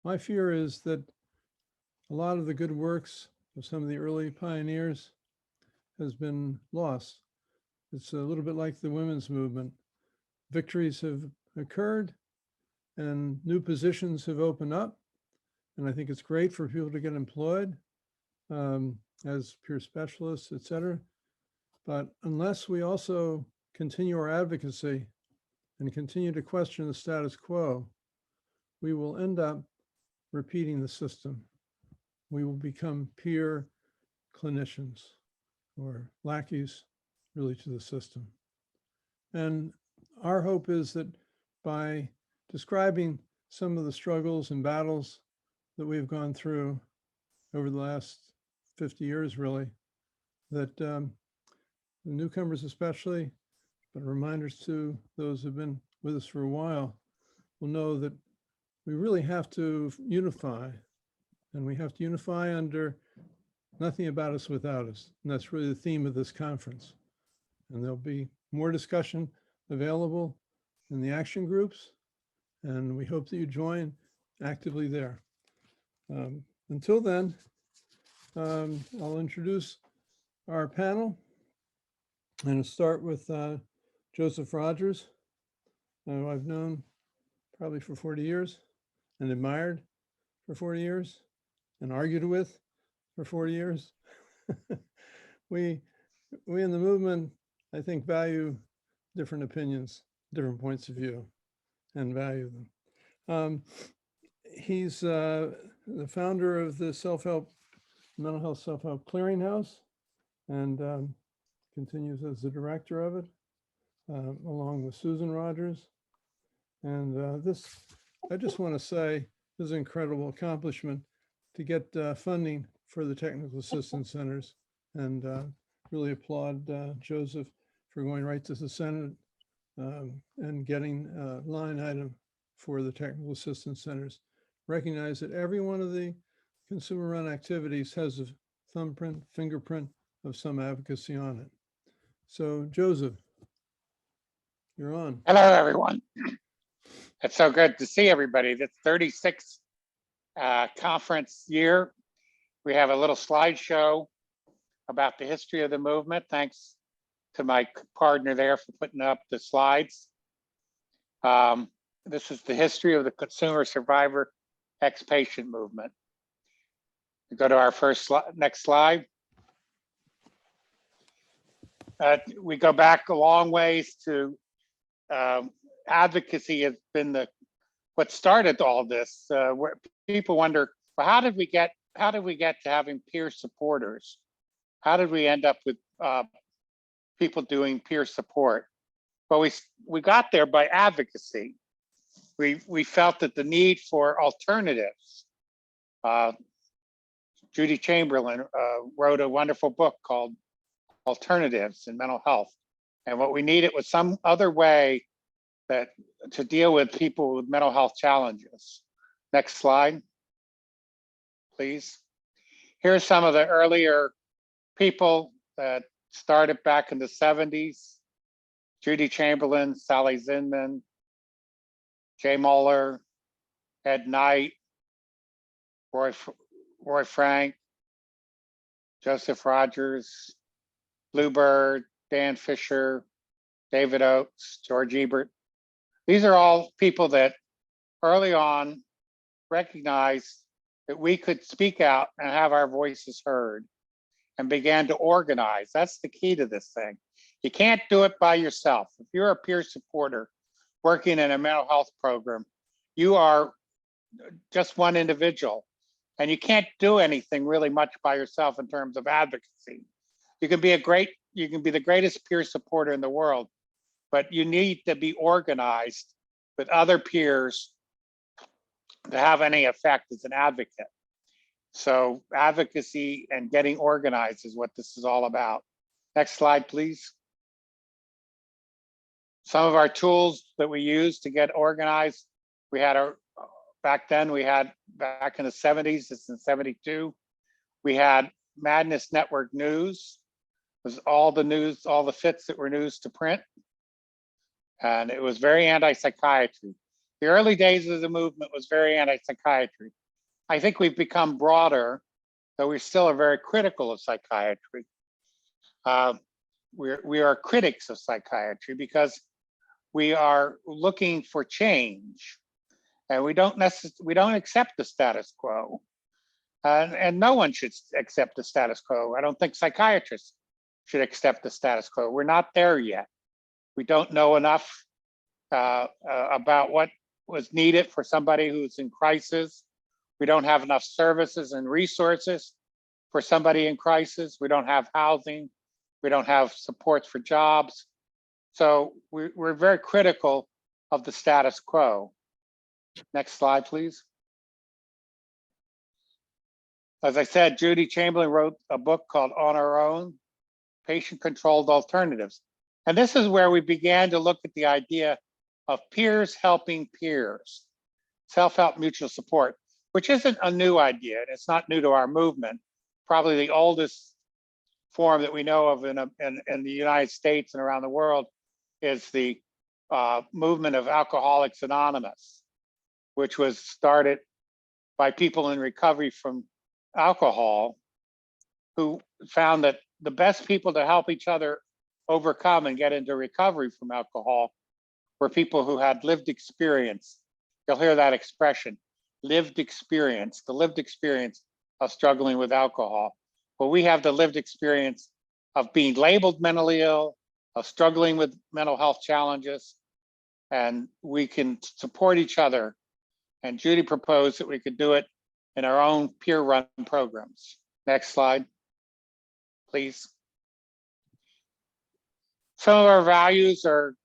my fear is that a lot of the good works of some of the early pioneers has been lost. It's a little bit like the women's movement. Victories have occurred and new positions have opened up. And I think it's great for people to get employed as peer specialists, et cetera. But unless we also continue our advocacy and continue to question the status quo, we will end up repeating the system. We will become peer clinicians or lackeys really to the system. And our hope is that by describing some of the struggles and battles that we've gone through over the last 50 years, really, that the newcomers especially, but reminders to those who've been with us for a while, will know that we really have to unify, and we have to unify under nothing about us without us. And that's really the theme of this conference. And there'll be more discussion available in the action groups, and we hope that you join actively there. Until then, I'll introduce our panel, and I'll start with Joseph Rogers, who I've known probably for 40 years and admired for 40 years and argued with for 40 years. We in the movement, I think, value different opinions, different points of view, and value them. He's the founder of the mental health self-help Clearinghouse, and continues as the director of it, along with Susan Rogers. And I just want to say, this is an incredible accomplishment to get funding for the technical assistance centers, and really applaud Joseph for going right to the Senate and getting a line item for the technical assistance centers. Recognize that every one of the consumer-run activities has a thumbprint, fingerprint of some advocacy on it. So Joseph, you're on. Hello, everyone. It's so good to see everybody. That's 36th conference year. We have a little slideshow about the history of the movement. Thanks to my partner there for putting up the slides. This is the history of the consumer survivor ex-patient movement. We go to our next slide. We go back a long ways to advocacy has been what started all this. Where people wonder, well, how did we get to having peer supporters? How did we end up with people doing peer support? Well, we got there by advocacy. We felt that the need for alternatives. Judy Chamberlain wrote a wonderful book called Alternatives in Mental Health. And what we needed was some other way to deal with people with mental health challenges. Next slide, please. Here's some of the earlier people that started back in the 70s. Judy Chamberlain, Sally Zinman, Jay Muller, Ed Knight, Roy Frank, Joseph Rogers, Bluebird, Dan Fisher, David Oates, George Ebert. These are all people that early on recognized that we could speak out and have our voices heard and began to organize. That's the key to this thing. You can't do it by yourself. If you're a peer supporter working in a mental health program, you are just one individual, and you can't do anything really much by yourself in terms of advocacy. You can be the greatest peer supporter in the world, but you need to be organized with other peers to have any effect as an advocate. So advocacy and getting organized is what this is all about. Next slide, please. Some of our tools that we use to get organized, back then we had, back in the 70s, it's in 72, we had Madness Network News. It was all the news, all the fits that were news to print. And it was very anti-psychiatry. The early days of the movement was very anti-psychiatry. I think we've become broader, though we still are very critical of psychiatry. We are critics of psychiatry because we are looking for change, and we don't accept the status quo, and no one should accept the status quo. I don't think psychiatrists should accept the status quo. We're not there yet. We don't know enough about what was needed for somebody who's in crisis. We don't have enough services and resources for somebody in crisis. We don't have housing. We don't have supports for jobs. So we're very critical of the status quo. Next slide, please. As I said, Judy Chamberlain wrote a book called On Our Own, Patient-Controlled Alternatives. And this is where we began to look at the idea of peers helping peers, self-help mutual support, which isn't a new idea. And it's not new to our movement. Probably the oldest form that we know of in the United States and around the world is the movement of Alcoholics Anonymous, which was started by people in recovery from alcohol who found that the best people to help each other overcome and get into recovery from alcohol were people who had lived experience. You'll hear that expression, lived experience, the lived experience of struggling with alcohol. Well, we have the lived experience of being labeled mentally ill, of struggling with mental health challenges, and we can support each other. And Judy proposed that we could do it in our own peer-run programs. Next slide, please. Some of our values are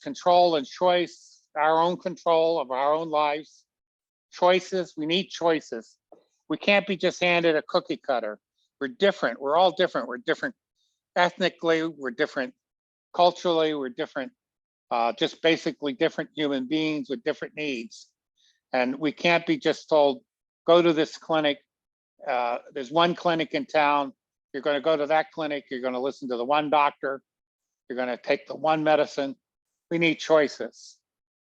control and choice, our own control of our own lives. Choices, we need choices. We can't be just handed a cookie cutter. We're different, we're all different. We're different ethnically, we're different culturally, we're different, just basically different human beings with different needs. And we can't be just told, go to this clinic. There's one clinic in town. You're going to go to that clinic. You're going to listen to the one doctor. You're going to take the one medicine. We need choices.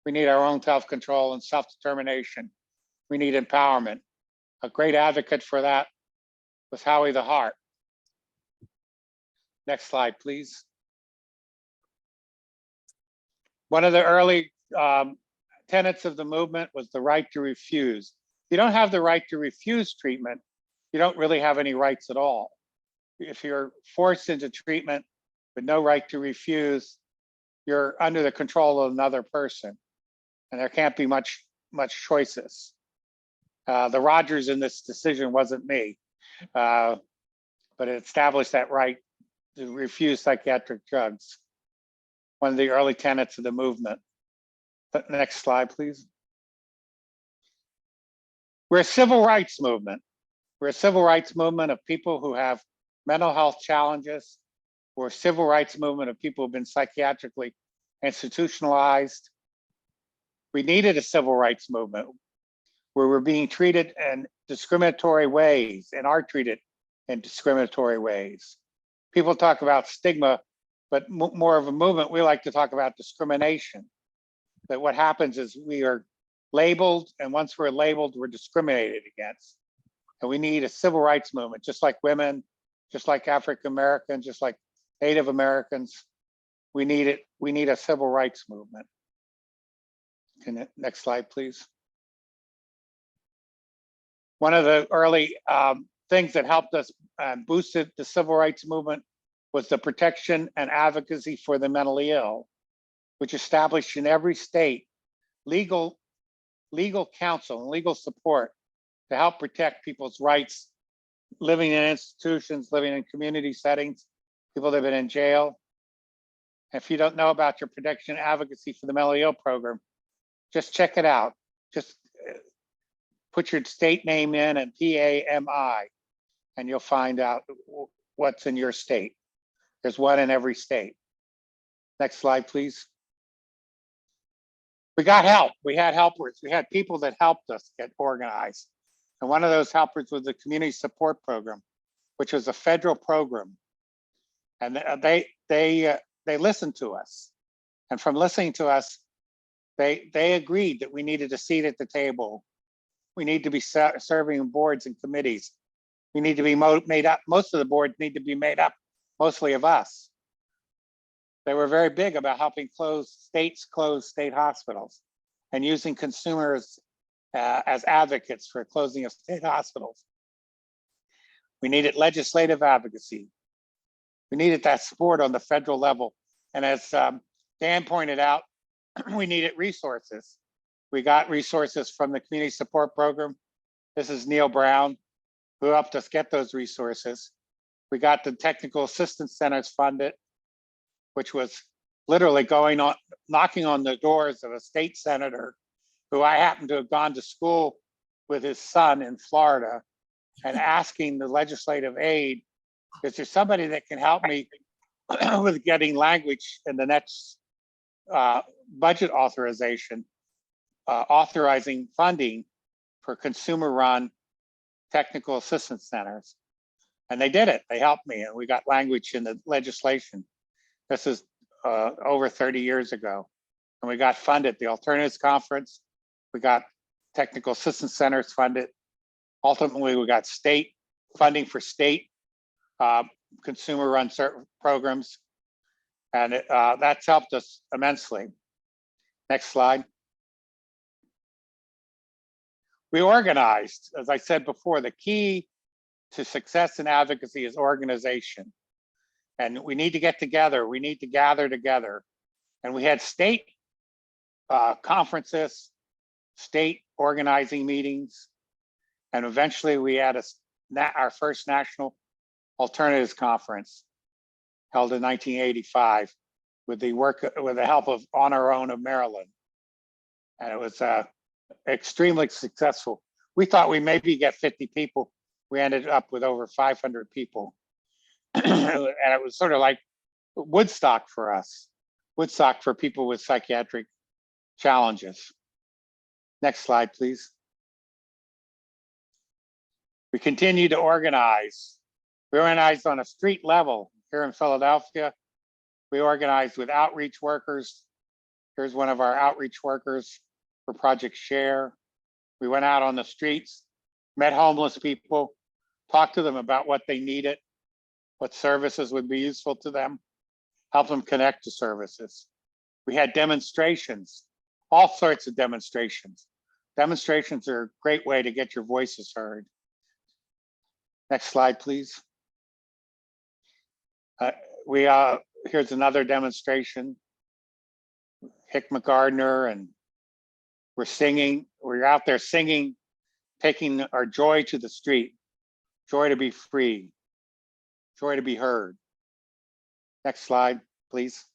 We need our own self-control and self-determination. We need empowerment. A great advocate for that was Howie the Heart. Next slide, please. One of the early tenets of the movement was the right to refuse. If you don't have the right to refuse treatment, you don't really have any rights at all. If you're forced into treatment with no right to refuse, you're under the control of another person, and there can't be much choices. The Rogers in this decision wasn't me, but it established that right to refuse psychiatric drugs. One of the early tenets of the movement. But next slide, please. We're a civil rights movement. We're a civil rights movement of people who have mental health challenges. We're a civil rights movement of people who've been psychiatrically institutionalized. We needed a civil rights movement where we're being treated in discriminatory ways and are treated in discriminatory ways. People talk about stigma, but more of a movement, we like to talk about discrimination. That what happens is we are labeled, and once we're labeled, we're discriminated against. And we need a civil rights movement, just like women, just like African Americans, just like Native Americans. We need it. We need a civil rights movement. Next slide, please. One of the early things that helped us boosted the civil rights movement was the protection and advocacy for the mentally ill, which established in every state legal counsel and legal support to help protect people's rights, living in institutions, living in community settings, people that have been in jail. If you don't know about your protection and advocacy for the mentally ill program, just check it out. Just put your state name in and PAMI, and you'll find out what's in your state. There's one in every state. Next slide, please. We got help. We had helpers. We had people that helped us get organized. And one of those helpers was the Community Support Program, which was a federal program. And they listened to us. And from listening to us, They agreed that we needed a seat at the table. We need to be serving in boards and committees. We need to be made up. Most of the boards need to be made up mostly of us. They were very big about helping close state hospitals and using consumers as advocates for closing of state hospitals. We needed legislative advocacy. We needed that support on the federal level. And as Dan pointed out, we needed resources. We got resources from the Community Support Program. This is Neil Brown, who helped us get those resources. We got the Technical Assistance Centers funded, which was literally going on, knocking on the doors of a state senator who I happened to have gone to school with his son in Florida and asking the legislative aid, is there somebody that can help me with getting language in the next budget authorization, authorizing funding for consumer-run technical assistance centers? And they did it. They helped me, and we got language in the legislation. This is over 30 years ago. And we got funded the Alternatives Conference. We got technical assistance centers funded. Ultimately, we got state funding for state consumer-run programs. And that's helped us immensely. Next slide. We organized, as I said before, the key to success in advocacy is organization. And we need to get together. We need to gather together. And we had state conferences, state organizing meetings, and eventually we had our first national alternatives conference held in 1985 with the help of On Our Own of Maryland. And it was extremely successful. We thought we maybe get 50 people. We ended up with over 500 people. And it was sort of like Woodstock for us, Woodstock for people with psychiatric challenges. Next slide, please. We continue to organize. We organized on a street level here in Philadelphia. We organized with outreach workers. Here's one of our outreach workers for Project Share. We went out on the streets, met homeless people, talked to them about what they needed, what services would be useful to them, help them connect to services. We had demonstrations, all sorts of demonstrations. Demonstrations are a great way to get your voices heard. Next slide, please. Here's another demonstration. Hickman Gardner, and we're singing. We're out there singing, taking our joy to the street. Joy to be free. Joy to be heard. Next slide, please.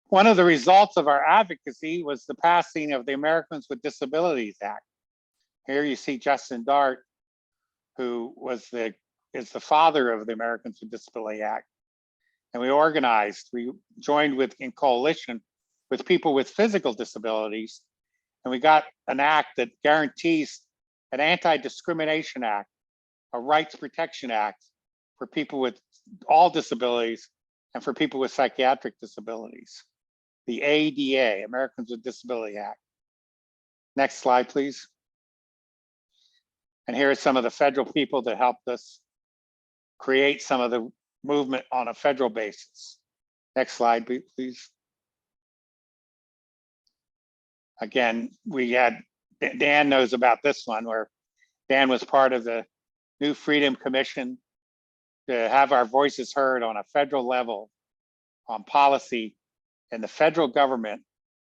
One of the results of our advocacy was the passing of the Americans with Disabilities Act. Here you see Justin Dart, who is the father of the Americans with Disabilities Act. And we organized, we joined in coalition with people with physical disabilities. And we got an act that guarantees an anti-discrimination act, a rights protection act for people with all disabilities and for people with psychiatric disabilities. The ADA, Americans with Disabilities Act. Next slide, please. And here are some of the federal people that helped us create some of the movement on a federal basis. Next slide, please. Again, we had, Dan knows about this one, where Dan was part of the New Freedom Commission to have our voices heard on a federal level on policy in the federal government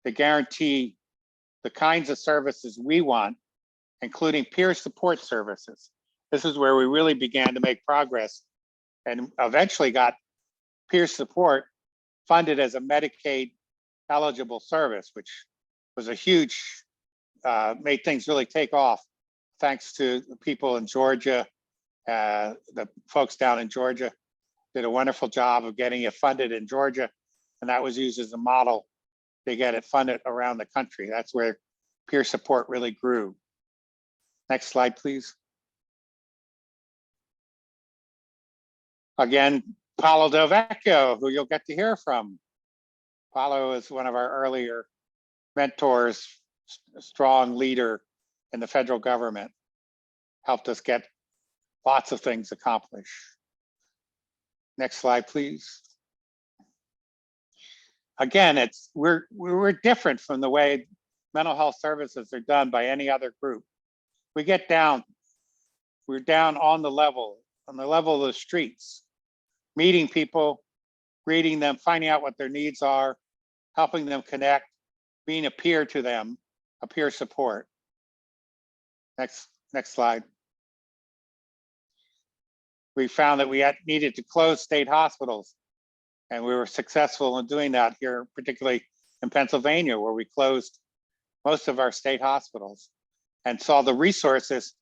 to guarantee the kinds of services we want, including peer support services. This is where we really began to make progress and eventually got peer support funded as a Medicaid eligible service, which was a huge, made things really take off thanks to the people in Georgia. The folks down in Georgia did a wonderful job of getting it funded in Georgia, and that was used as a model to get it funded around the country. That's where peer support really grew. Next slide, please. Again, Paolo Del Vecchio, who you'll get to hear from, Paulo is one of our earlier mentors, strong leader in the federal government, helped us get lots of things accomplished. Next slide, please. Again, we're different from the way mental health services are done by any other group. We get down, we're down on the level of the streets, meeting people, greeting them, finding out what their needs are, helping them connect, being a peer to them, a peer support. Next slide. We found that we needed to close state hospitals, and we were successful in doing that here, particularly in Pennsylvania, where we closed most of our state hospitals and saw the resources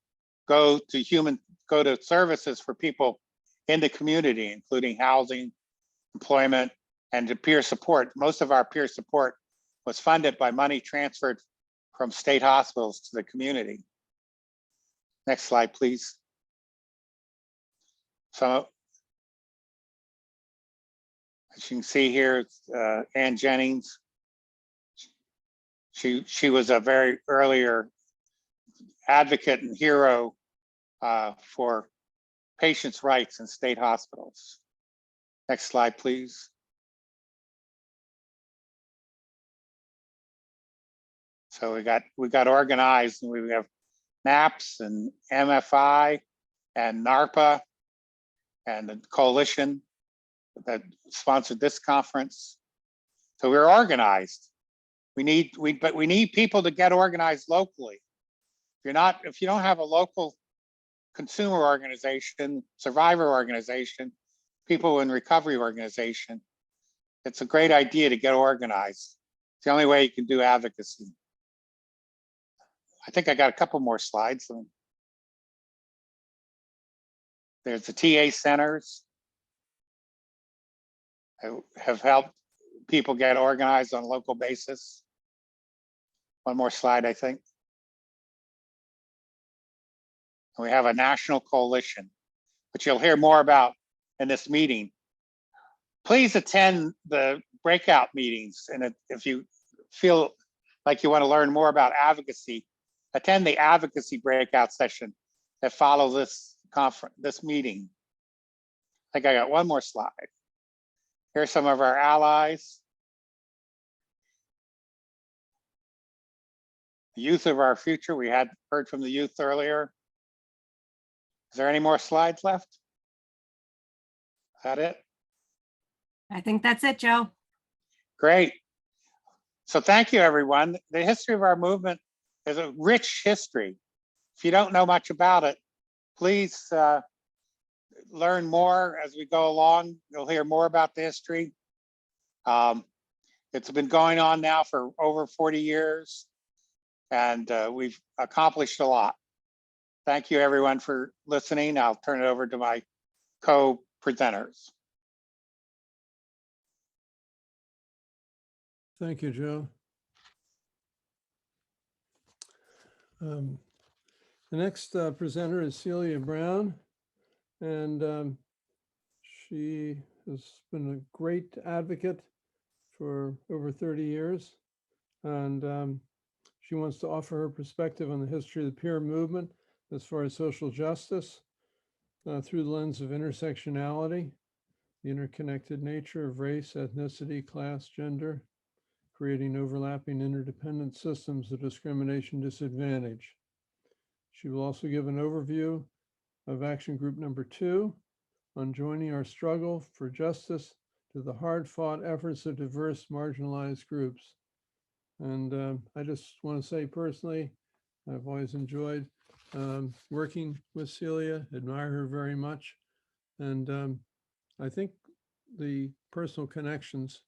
go to services for people in the community, including housing, employment, and to peer support. Most of our peer support was funded by money transferred from state hospitals to the community. Next slide, please. So, as you can see here, Ann Jennings. She was a very earlier advocate and hero for patients' rights in state hospitals. Next slide, please. So we got organized, and we have NAPS and MFI and NARPA and the coalition that sponsored this conference. So we're organized. We need people to get organized locally. If you don't have a local consumer organization, survivor organization, people in recovery organization, it's a great idea to get organized. It's the only way you can do advocacy. I think I got a couple more slides. There's the TA centers that have helped people get organized on a local basis. One more slide, I think. And we have a national coalition, which you'll hear more about in this meeting. Please attend the breakout meetings. And if you feel like you want to learn more about advocacy, attend the advocacy breakout session that follows this meeting. I think I got one more slide. Here's some of our allies. The youth of our future. We had heard from the youth earlier. Is there any more slides left? Is that it? I think that's it, Joe. Great. So thank you, everyone. The history of our movement is a rich history. If you don't know much about it, please learn more as we go along. You'll hear more about the history. It's been going on now for over 40 years, and we've accomplished a lot. Thank you, everyone, for listening. I'll turn it over to my co-presenters. Thank you, Joe. The next presenter is Celia Brown, and she has been a great advocate for over 30 years, and she wants to offer her perspective on the history of the peer movement as far as social justice through the lens of intersectionality, the interconnected nature of race, ethnicity, class, gender, creating overlapping interdependent systems of discrimination disadvantage. She will also give an overview of action group number 2 on joining our struggle for justice to the hard-fought efforts of diverse marginalized groups. And I just want to say personally, I've always enjoyed working with Celia, admire her very much. And I think the personal connections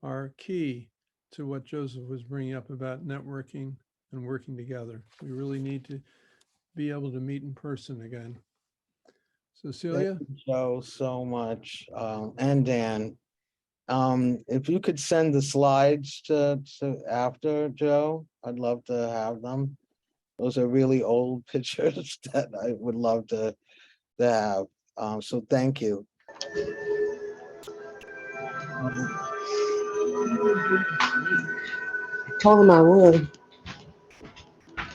are key to what Joseph was bringing up about networking and working together. We really need to be able to meet in person again. So Celia? Thank you, Joe, so much. And Dan, if you could send the slides to after, Joe, I'd love to have them. Those are really old pictures that I would love to have. So thank you. Told him I would.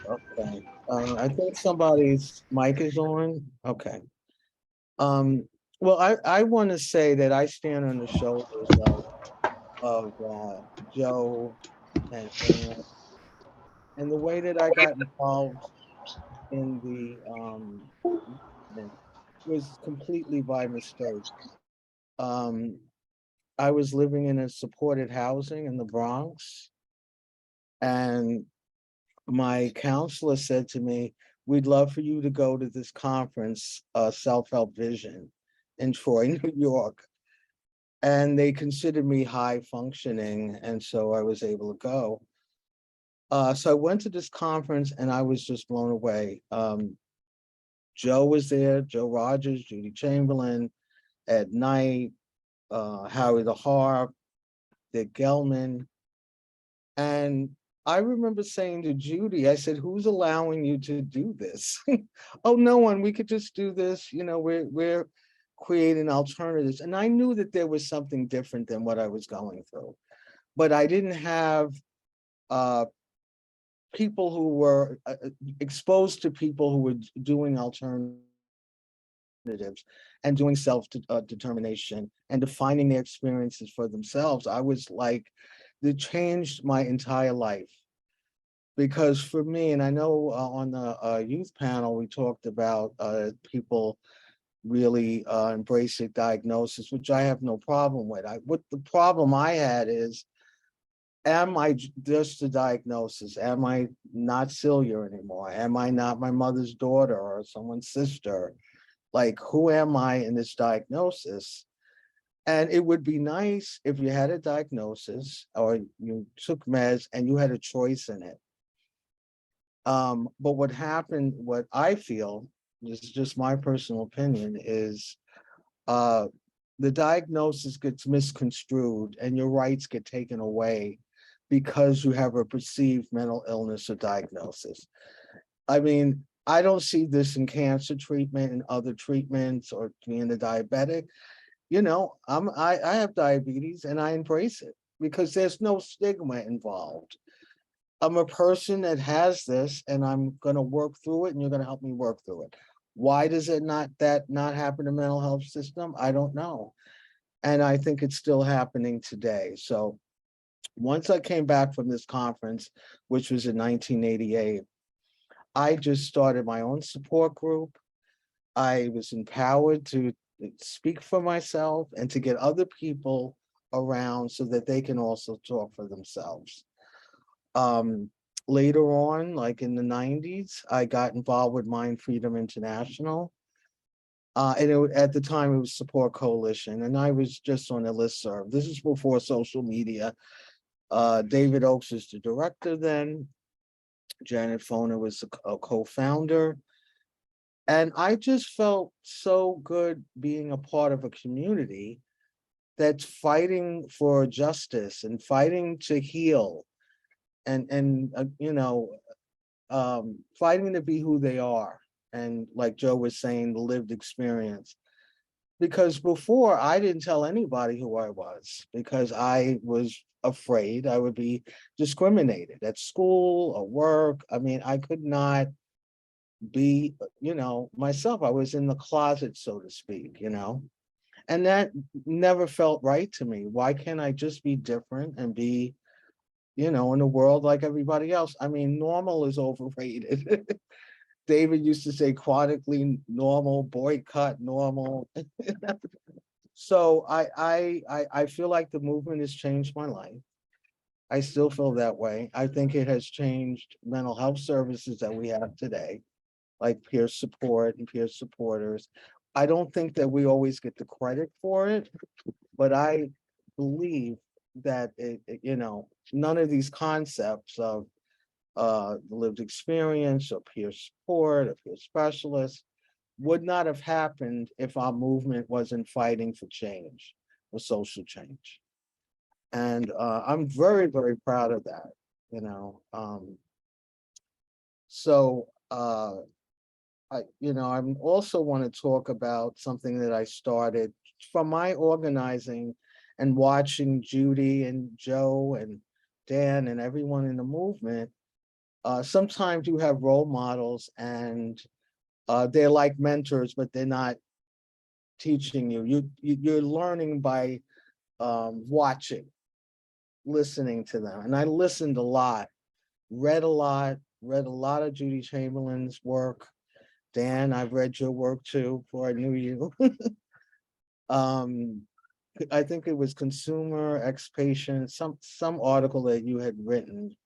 Okay, I think somebody's mic is on. Okay. Um, well, I want to say that I stand on the shoulders of Joe and Ann, and the way that I got involved in the movement was completely by mistake. Um, I was living in a supported housing in the Bronx, and my counselor said to me, "We'd love for you to go to this conference, Self-Help Vision in Troy, New York." And they considered me high functioning, and so I was able to go. So I went to this conference and I was just blown away. Joe was there, Joe Rogers, Judy Chamberlain, Ed Knight, Howie the Harp, Dick Gelman. And I remember saying to Judy, I said, "Who's allowing you to do this?" "Oh, no one, we could just do this. You know, we're creating alternatives." And I knew that there was something different than what I was going through, but I didn't have people who were exposed to people who were doing alternatives and doing self-determination and defining their experiences for themselves. I was like, it changed my entire life. Because for me, and I know on the youth panel, we talked about people really embracing diagnosis, which I have no problem with. What the problem I had is, am I just a diagnosis? Am I not Celia anymore? Am I not my mother's daughter or someone's sister? Like, who am I in this diagnosis? And it would be nice if you had a diagnosis or you took meds and you had a choice in it. But what happened, what I feel, this is just my personal opinion, is the diagnosis gets misconstrued and your rights get taken away because you have a perceived mental illness or diagnosis. I mean, I don't see this in cancer treatment and other treatments or being a diabetic. You know, I have diabetes and I embrace it because there's no stigma involved. I'm a person that has this and I'm gonna work through it and you're gonna help me work through it. Why does it not happen in the mental health system? I don't know. And I think it's still happening today. So once I came back from this conference, which was in 1988, I just started my own support group. I was empowered to speak for myself and to get other people around so that they can also talk for themselves. Later on, like in the 90s, I got involved with MindFreedom International. And at the time, it was Support Coalition, and I was just on a listserv. This is before social media. David Oakes is the director then. Janet Foner was a co-founder. And I just felt so good being a part of a community that's fighting for justice and fighting to heal and fighting to be who they are. And like Joe was saying, the lived experience. Because before, I didn't tell anybody who I was because I was afraid I would be discriminated at school or work. I mean, I could not be, myself. I was in the closet, so to speak, and that never felt right to me. Why can't I just be different and be, in a world like everybody else? I mean, normal is overrated. David used to say chronically normal, boycott normal. So I feel like the movement has changed my life. I still feel that way. I think it has changed mental health services that we have today, like peer support and peer supporters. I don't think that we always get the credit for it, but I believe that none of these concepts of the lived experience or peer support or peer specialists would not have happened if our movement wasn't fighting for change, for social change. And I'm very, very proud of that, So I also want to talk about something that I started from my organizing and watching Judy and Joe and Dan and everyone in the movement, sometimes you have role models and they're like mentors, but they're not teaching you. You're learning by watching, listening to them. And I listened a lot, read a lot of Judy Chamberlain's work. Dan, I've read your work too before I knew you. I think it was Consumer Ex-Patient, some article that you had written.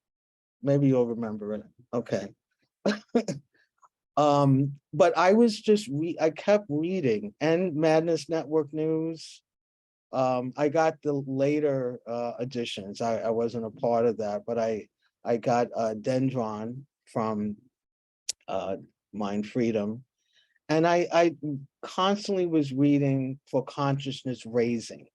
Maybe you'll remember it. Okay. But I was just I kept reading, and Madness Network News. I got the later editions. I wasn't a part of that, but I got Dendron from MindFreedom. And I constantly was reading for consciousness raising,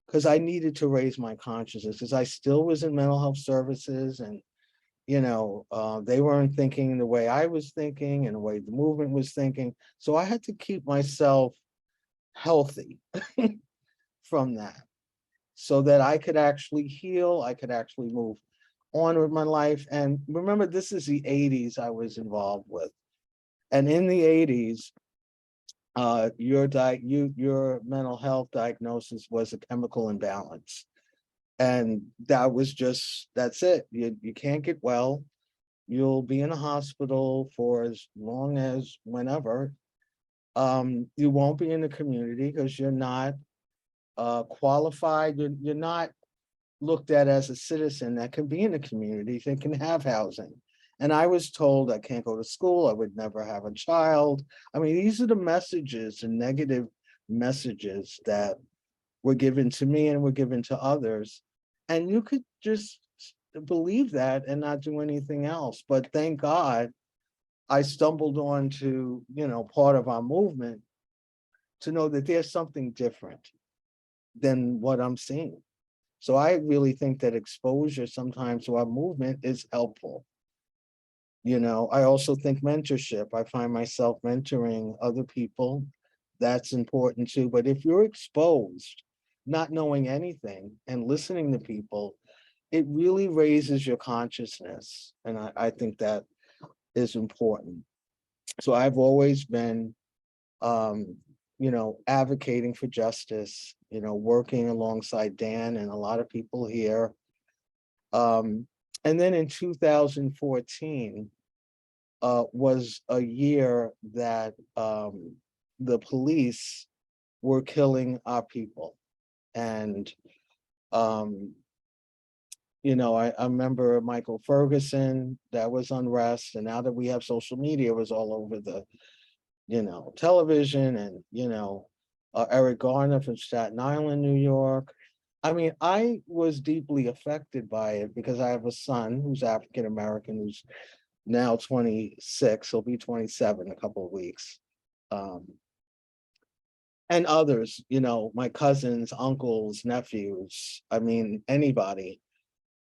because I needed to raise my consciousness, because I still was in mental health services, and they weren't thinking the way I was thinking and the way the movement was thinking. So I had to keep myself healthy from that, so that I could actually heal, I could actually move on with my life. And remember, this is the 80s I was involved with. And in the 80s, your mental health diagnosis was a chemical imbalance. And that was that's it. You can't get well. You'll be in a hospital for as long as whenever. You won't be in the community because you're not qualified. You're not looked at as a citizen that can be in the community, that can have housing. And I was told I can't go to school, I would never have a child. I mean, these are the messages, the negative messages that were given to me and were given to others. And you could just believe that and not do anything else. But thank God I stumbled onto, part of our movement to know that there's something different than what I'm seeing. So I really think that exposure sometimes to our movement is helpful. I also think mentorship. I find myself mentoring other people. That's important too. But if you're exposed, not knowing anything and listening to people, it really raises your consciousness. And I think that is important. So I've always been, advocating for justice, working alongside Dan and a lot of people here. And then in 2014 was a year that the police were killing our people. And, I remember Michael Ferguson, that was unrest. And now that we have social media, it was all over the, television, and, Eric Garner from Staten Island, New York. I mean, I was deeply affected by it because I have a son who's African American, who's now 26, he'll be 27 in a couple of weeks. And others, my cousins, uncles, nephews, I mean, anybody,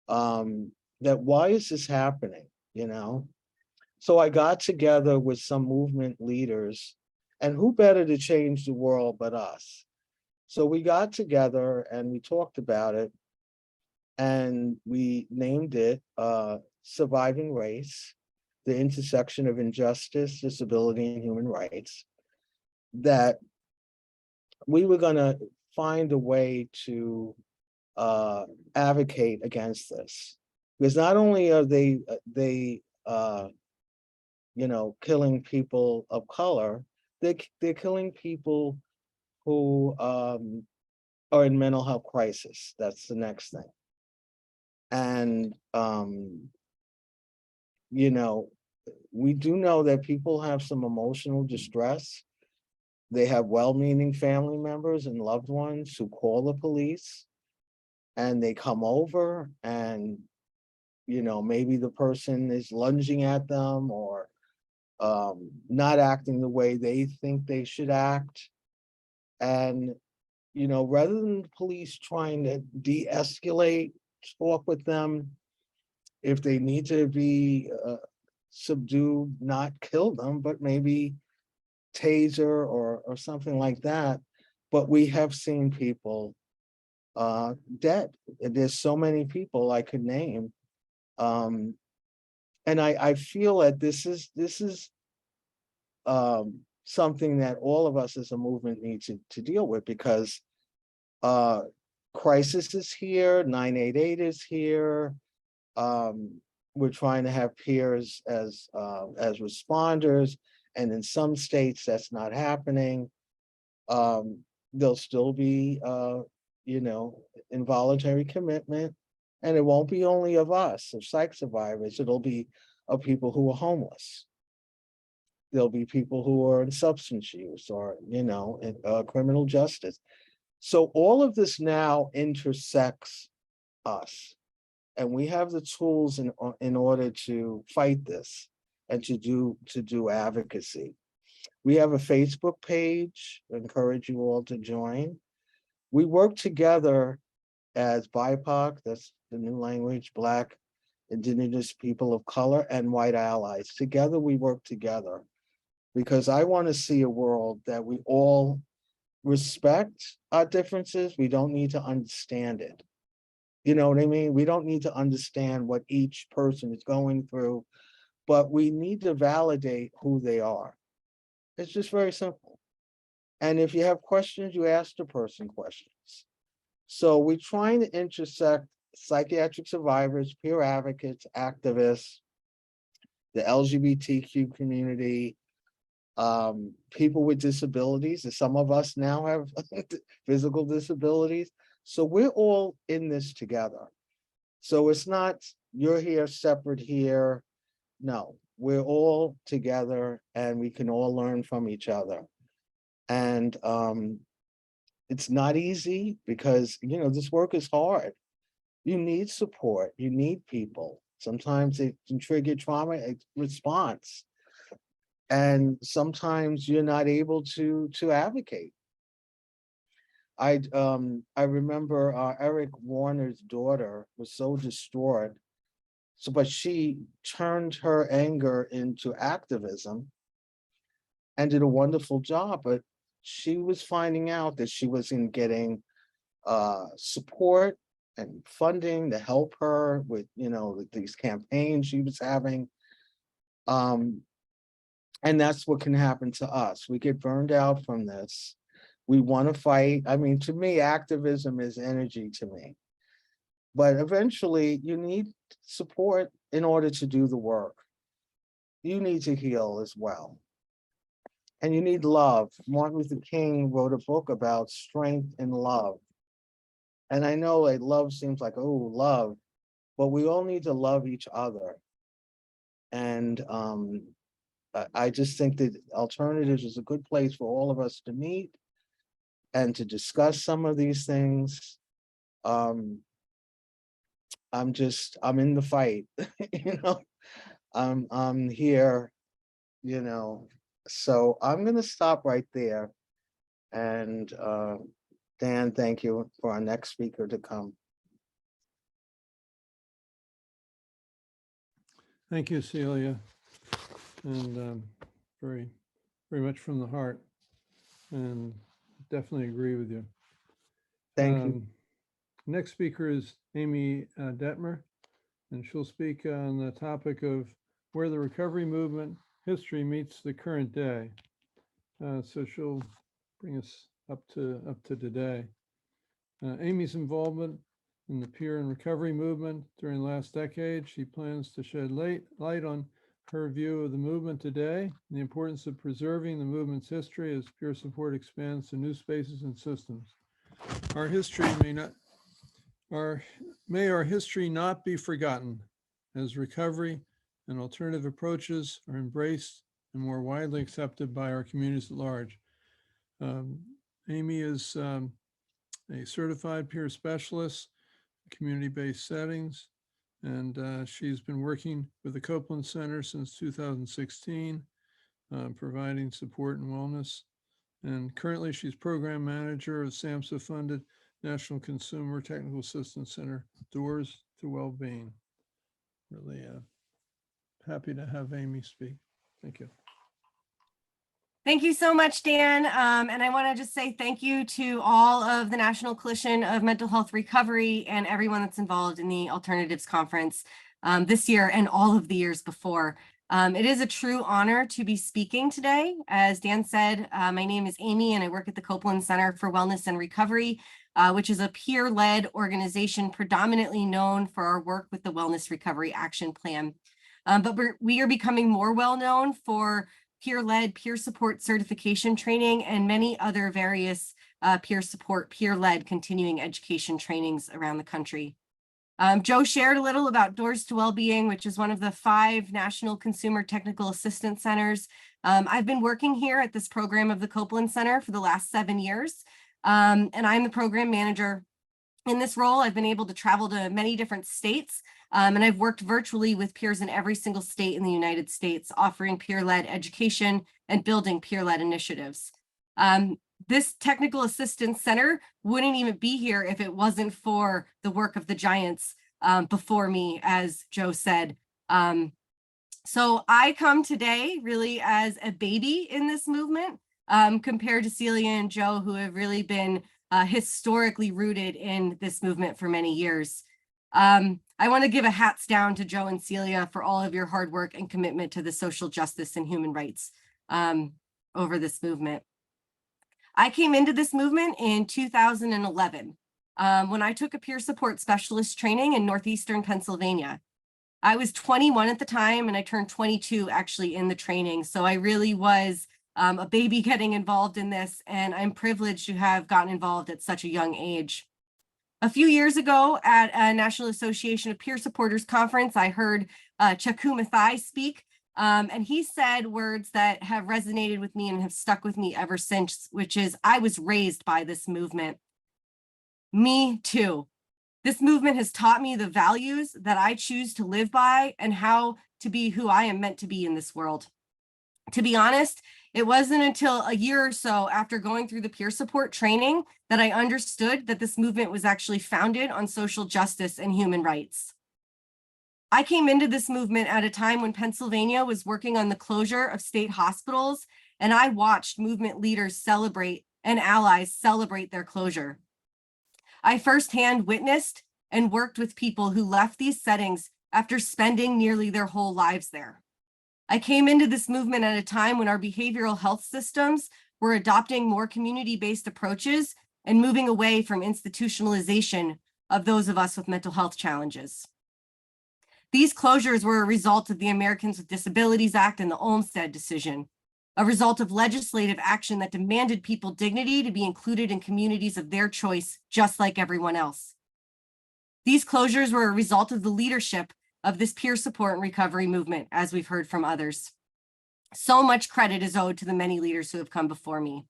that why is this happening, So I got together with some movement leaders, and who better to change the world but us? So we got together and we talked about it, and we named it Surviving Race, the intersection of injustice, disability, and human rights, that we were going to find a way to advocate against this. Because not only are they killing people of color, they're killing people who are in mental health crisis. That's the next thing. And, we do know that people have some emotional distress. They have well-meaning family members and loved ones who call the police, and they come over, and, maybe the person is lunging at them or not acting the way they think they should act. And, rather than the police trying to de-escalate, talk with them, if they need to be subdued, not kill them, but maybe taser or something like that. But we have seen people dead. There's so many people I could name. And I feel that this is something that all of us as a movement need to deal with, because crisis is here, 988 is here. We're trying to have peers as responders, and in some states that's not happening. There'll still be involuntary commitment, and it won't be only of us, of psych survivors, it'll be of people who are homeless. There'll be people who are in substance use or, in criminal justice. So all of this now intersects us. And we have the tools in order to fight this and to do advocacy. We have a Facebook page. I encourage you all to join. We work together as BIPOC, that's the new language, Black, Indigenous people of color, and white allies. Together, we work together, because I want to see a world that we all respect our differences. We don't need to understand it. You know what I mean? We don't need to understand what each person is going through, but we need to validate who they are. It's just very simple. And if you have questions, you ask the person questions. So we're trying to intersect psychiatric survivors, peer advocates, activists, the LGBTQ community, people with disabilities, and some of us now have physical disabilities. So we're all in this together. So it's not you're here, separate here. No, we're all together and we can all learn from each other. And it's not easy because, this work is hard. You need support, you need people. Sometimes it can trigger trauma response. And sometimes you're not able to advocate. I remember Eric Warner's daughter was so distraught. But she turned her anger into activism and did a wonderful job. But she was finding out that she wasn't getting support and funding to help her with, these campaigns she was having. And that's what can happen to us. We get burned out from this. We want to fight. I mean, to me, activism is energy to me. But eventually you need support in order to do the work. You need to heal as well. And you need love. Martin Luther King wrote a book about strength and love. And I know like love seems like, oh, love, but we all need to love each other. And I just think that Alternatives is a good place for all of us to meet and to discuss some of these things. I'm in the fight, I'm here, so I'm gonna stop right there. And Dan, thank you for our next speaker to come. Thank you, Celia. And very, very much from the heart. And definitely agree with you. Thank you. Next speaker is Amey Dettmer, and she'll speak on the topic of where the recovery movement history meets the current day. So she'll bring us up to today. Amy's involvement in the peer and recovery movement during the last decade. She plans to shed light on her view of the movement today and the importance of preserving the movement's history as peer support expands to new spaces and systems. Our history may our history not be forgotten as recovery and alternative approaches are embraced and more widely accepted by our communities at large. Amey is a certified peer specialist, community-based settings, and she's been working with the Copeland Center since 2016, providing support and wellness. And currently she's program manager of SAMHSA-funded National Consumer Technical Assistance Center, Doors to Wellbeing. Really happy to have Amey speak. Thank you. Thank you so much, Dan. And I want to just say thank you to all of the National Coalition of Mental Health Recovery and everyone that's involved in the Alternatives Conference this year and all of the years before. It is a true honor to be speaking today. As Dan said, my name is Amey and I work at the Copeland Center for Wellness and Recovery, which is a peer-led organization predominantly known for our work with the Wellness Recovery Action Plan. But we are becoming more well-known for peer-led, peer support certification training, and many other various peer support, peer-led continuing education trainings around the country. Joe shared a little about Doors to Wellbeing, which is one of the 5 National Consumer Technical Assistance Centers. I've been working here at this program of the Copeland Center for the last 7 years, and I'm the program manager. In this role, I've been able to travel to many different states, and I've worked virtually with peers in every single state in the United States, offering peer-led education and building peer-led initiatives. This Technical Assistance Center wouldn't even be here if it wasn't for the work of the giants before me, as Joe said. So I come today really as a baby in this movement compared to Celia and Joe, who have really been historically rooted in this movement for many years. I want to give a hats down to Joe and Celia for all of your hard work and commitment to the social justice and human rights over this movement. I came into this movement in 2011 when I took a peer support specialist training in Northeastern Pennsylvania. I was 21 at the time and I turned 22 actually in the training. So I really was a baby getting involved in this, and I'm privileged to have gotten involved at such a young age. A few years ago at a National Association of Peer Supporters conference, I heard Chaku Mathai speak, and he said words that have resonated with me and have stuck with me ever since, which is, I was raised by this movement. Me too. This movement has taught me the values that I choose to live by and how to be who I am meant to be in this world. To be honest, it wasn't until a year or so after going through the peer support training that I understood that this movement was actually founded on social justice and human rights. I came into this movement at a time when Pennsylvania was working on the closure of state hospitals, and I watched movement leaders celebrate and allies celebrate their closure. I firsthand witnessed and worked with people who left these settings after spending nearly their whole lives there. I came into this movement at a time when our behavioral health systems were adopting more community-based approaches and moving away from institutionalization of those of us with mental health challenges. These closures were a result of the Americans with Disabilities Act and the Olmstead decision, a result of legislative action that demanded people dignity to be included in communities of their choice, just like everyone else. These closures were a result of the leadership of this peer support and recovery movement, as we've heard from others. So much credit is owed to the many leaders who have come before me.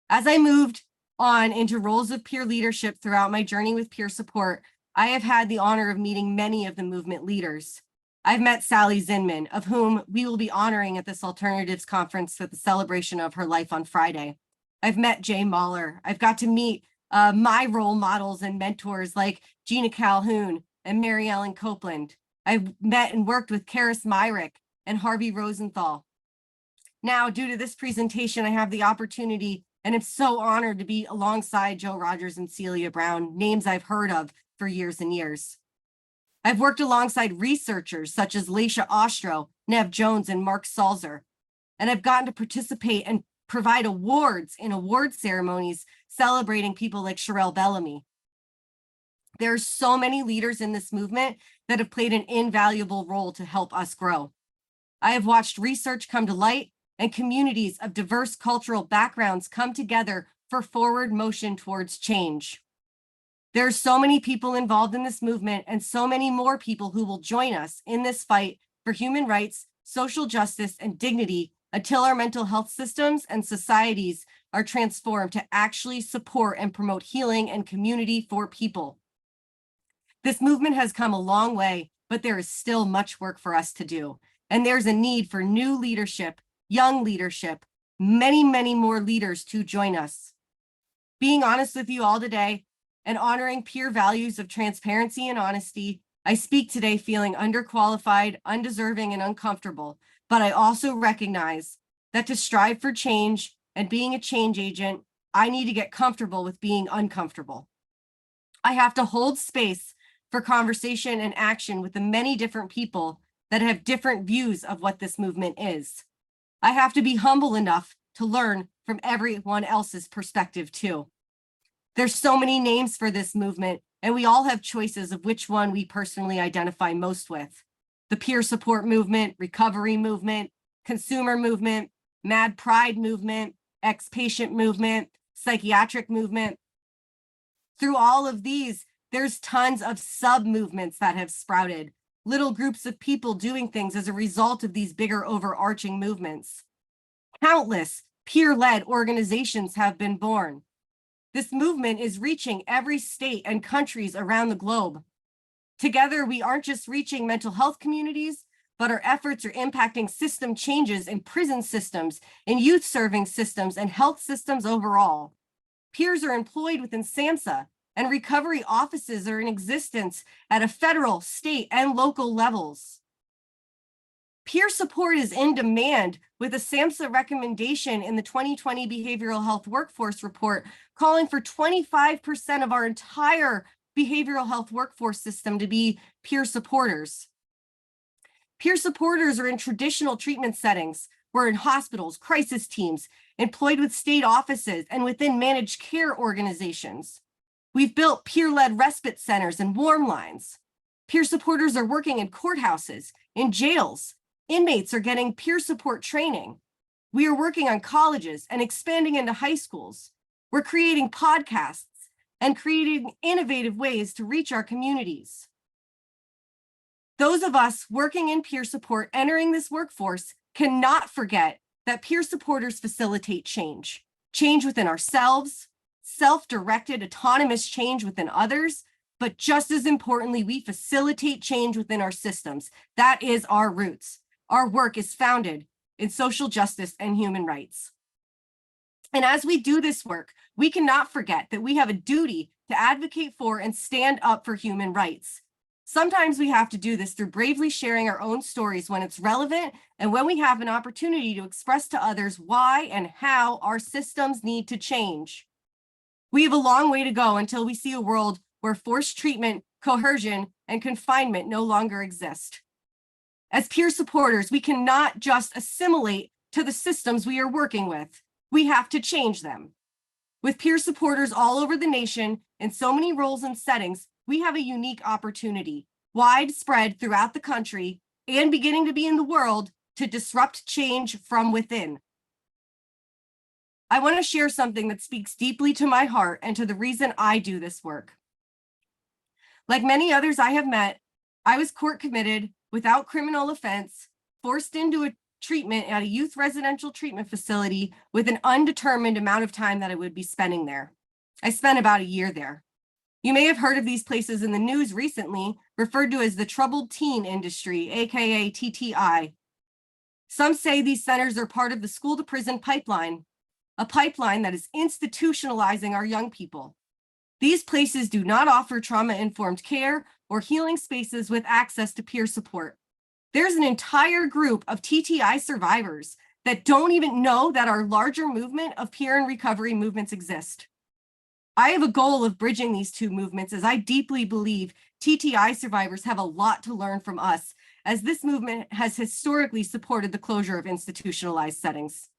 As I moved on into roles of peer leadership throughout my journey with peer support, I have had the honor of meeting many of the movement leaders. I've met Sally Zinman, of whom we will be honoring at this Alternatives Conference with the celebration of her life on Friday. I've met Jay Mahler. I've got to meet my role models and mentors like Gina Calhoun and Mary Ellen Copeland. I've met and worked with Karis Myrick and Harvey Rosenthal. Now, due to this presentation, I have the opportunity and am so honored to be alongside Joe Rogers and Celia Brown, names I've heard of for years and years. I've worked alongside researchers such as Laisha Ostro, Nev Jones, and Mark Salzer, and I've gotten to participate and provide awards in award ceremonies celebrating people like Sherelle Bellamy. There are so many leaders in this movement that have played an invaluable role to help us grow. I have watched research come to light and communities of diverse cultural backgrounds come together for forward motion towards change. There are so many people involved in this movement and so many more people who will join us in this fight for human rights, social justice, and dignity until our mental health systems and societies are transformed to actually support and promote healing and community for people. This movement has come a long way, but there is still much work for us to do. And there's a need for new leadership, young leadership, many, many more leaders to join us. Being honest with you all today and honoring peer values of transparency and honesty, I speak today feeling underqualified, undeserving, and uncomfortable, but I also recognize that to strive for change and being a change agent, I need to get comfortable with being uncomfortable. I have to hold space for conversation and action with the many different people that have different views of what this movement is. I have to be humble enough to learn from everyone else's perspective too. There's so many names for this movement, and we all have choices of which one we personally identify most with. The peer support movement, recovery movement, consumer movement, mad pride movement, ex-patient movement, psychiatric movement. Through all of these, there's tons of sub-movements that have sprouted, little groups of people doing things as a result of these bigger overarching movements. Countless peer-led organizations have been born. This movement is reaching every state and countries around the globe. Together, we aren't just reaching mental health communities, but our efforts are impacting system changes in prison systems, in youth serving systems, and health systems overall. Peers are employed within SAMHSA, and recovery offices are in existence at a federal, state, and local levels. Peer support is in demand, with a SAMHSA recommendation in the 2020 Behavioral Health Workforce Report calling for 25% of our entire behavioral health workforce system to be peer supporters. Peer supporters are in traditional treatment settings. We're in hospitals, crisis teams, employed with state offices, and within managed care organizations. We've built peer-led respite centers and warm lines. Peer supporters are working in courthouses, in jails. Inmates are getting peer support training. We are working on colleges and expanding into high schools. We're creating podcasts and creating innovative ways to reach our communities. Those of us working in peer support entering this workforce cannot forget that peer supporters facilitate change. Change within ourselves, self-directed autonomous change within others, but just as importantly, we facilitate change within our systems. That is our roots. Our work is founded in social justice and human rights. And as we do this work, we cannot forget that we have a duty to advocate for and stand up for human rights. Sometimes we have to do this through bravely sharing our own stories when it's relevant and when we have an opportunity to express to others why and how our systems need to change. We have a long way to go until we see a world where forced treatment, coercion, and confinement no longer exist. As peer supporters, we cannot just assimilate to the systems we are working with. We have to change them. With peer supporters all over the nation in so many roles and settings, we have a unique opportunity, widespread throughout the country and beginning to be in the world, to disrupt change from within. I want to share something that speaks deeply to my heart and to the reason I do this work. Like many others I have met, I was court committed without criminal offense, forced into a treatment at a youth residential treatment facility with an undetermined amount of time that I would be spending there. I spent about a year there. You may have heard of these places in the news recently, referred to as the troubled teen industry, aka TTI. Some say these centers are part of the school to prison pipeline, a pipeline that is institutionalizing our young people. These places do not offer trauma-informed care or healing spaces with access to peer support. There's an entire group of TTI survivors that don't even know that our larger movement of peer and recovery movements exist. I have a goal of bridging these two movements, as I deeply believe TTI survivors have a lot to learn from us, as this movement has historically supported the closure of institutionalized settings.